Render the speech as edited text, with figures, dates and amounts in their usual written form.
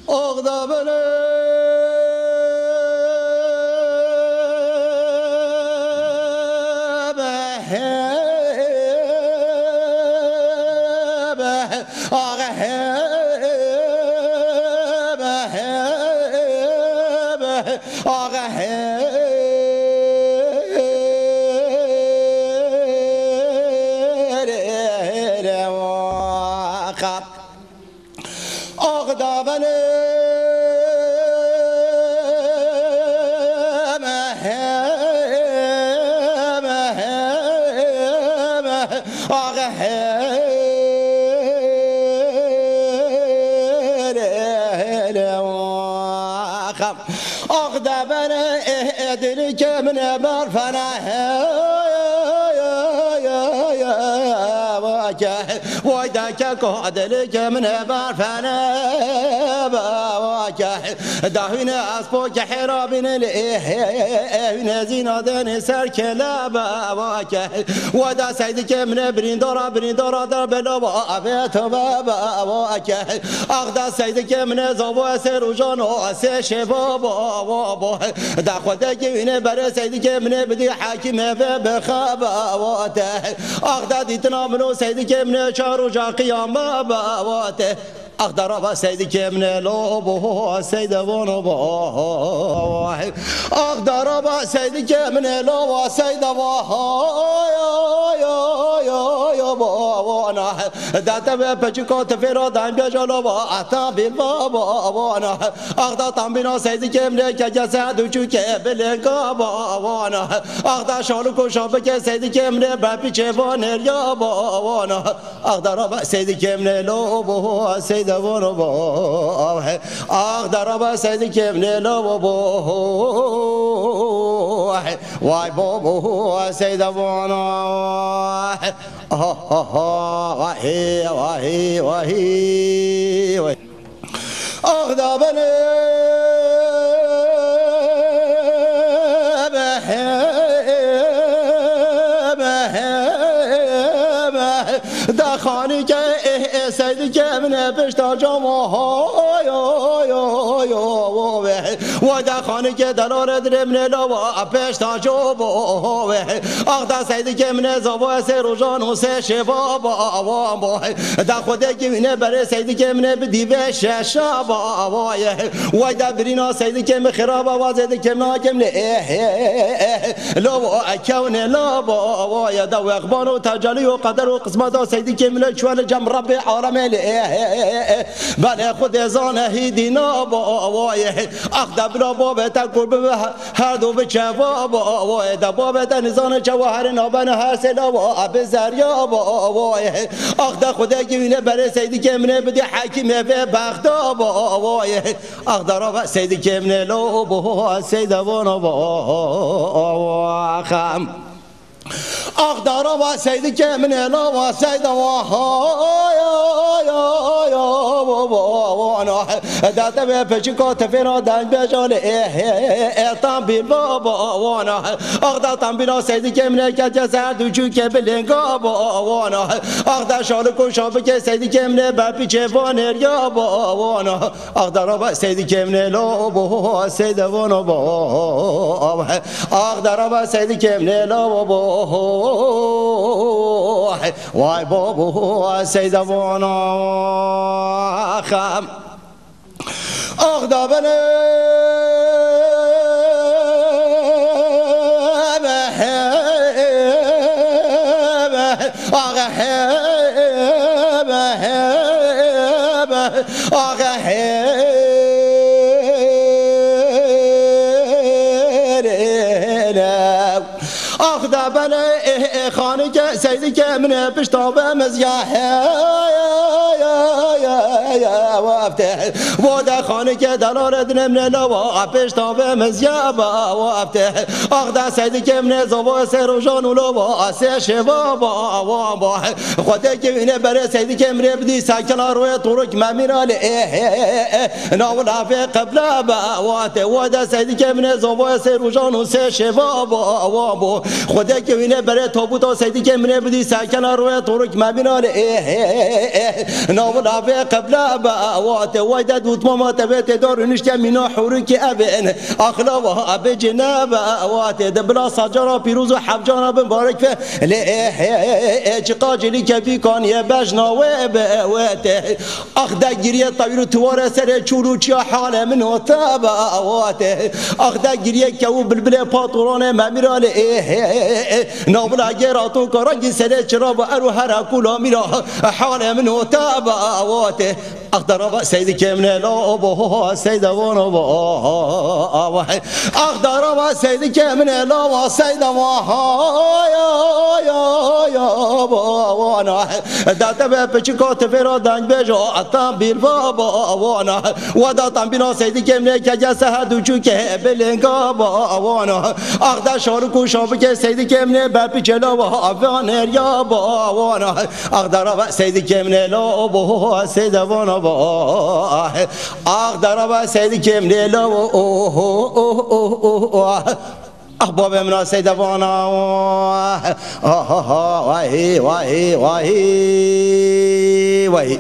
اغدابنه من برفنا ويدك كودلك من برفنا داهين اسبوك حرابين الايه زينادن سر كلابا ودا سيدك من بريندورا در بلوا ابيت بابا اغدا سيدك من زوبو سر وجانو شباب دا خودك من بر سيدك من بدي حاكم بخباواته اغدا ديتنا منو سيدك من شهر جا قيام باباواته اقدر با سيدك من لوبو سيد ونبو اقدر با سيدك من لوبو سيد وانا داتا بچکو تفرا دان بجالو با اتا بالبابا وانا اقدر تنبينا سيدك من كجسد وچك بلنگا وانا اقدر شالو شابك سيدك من بپچ وانريا وانا اقدر با سيدك من لوبو سيد ونبو اقدر با سيدك من لوبو واي بابو سيد وانا واهي واهي واهي اغضبني دخاني سيدك من بشتا جمعه ودا خانك دلار در من لوا بشتا جمعه اغدا سيدك من زوا سر جان و سه شباب دا خودك من بر سيدك من بدي بش شباب ودا برينا سيدك من خراب وازدك ما كم لو كون لوا يا دا اخبار وتجلي وقدر وقسمه سيدك من شوال جم رب عالم بله خود زانه هیدینا وای اخدا بلا باب تقرب هر دو بچه وای دا باب تنزان جواهر نابن حاصل و بزریا وای اخدا خدا گوینه بر سیدی که من بدی حکیم به بغداد وای اخدا را سیدی که من لو بو سیدوان و خم اقدر و سيدك من لا وسيد وانا دات بچکو تفرا دان بجال اعطام بالبابا وانا اقدر تنبينا سيدك من كجسد وجوك بلنگا وانا اقدر شالكو شابك سيدك من بپچ وانريا وانا اقدر و سيدك من لا بو سيد وانا اقدر و سيدك من لا بو واي بابو سيد وانا خم اغضبني خانك سيدك من بشتاب مزياح وافتح ودا خانك دلار دن من لوا بشتاب مزياب وافتح اخدا سيدك من زوا سروجان ولوا سه شباب وابا خدك من بر سيدك من بدي ساكن روي طرق ماميرال ناولا في قبل باوات ودا سيدك من زوا سروجان وسه شباب وابا خدك من بر تابوت سيدك من بدي ساكن روي طرق ماميرال ناولا في قبل بوات ويدا دوت ماما تبيت دار نشتي منا حورك ابن اخلاوها بجناب وات دبلا صجرا بيروز وحبجانا بمبارك في لقاجلي كفي كان يبجنا وبوات اخدا جريه طويل توار سر چورو چا حال من وتاب وات اخدا جريه كو بلبل باطرون ماميرال نابلا جراتو كرنج سر شراب ارو هرا كولا ميرا حال من وتاب وات اقدر سيدي كمن لا ابو سيد وانا اقدر سيدي كمن لا سيد يا وانا دات بچكوت فرا دنج بجو اتم بير بابا وانا وداتم بنا سيدي كمن كجس هدو که بلنگا وانا اقدر شاركو شابك سيدي كمن باب جلا وافان يا وانا اقدر سيدي كمن لا ابو سيد وانا اقدر سيدي كمن لا احباب من سيد وانا واهي واهي واهي واهي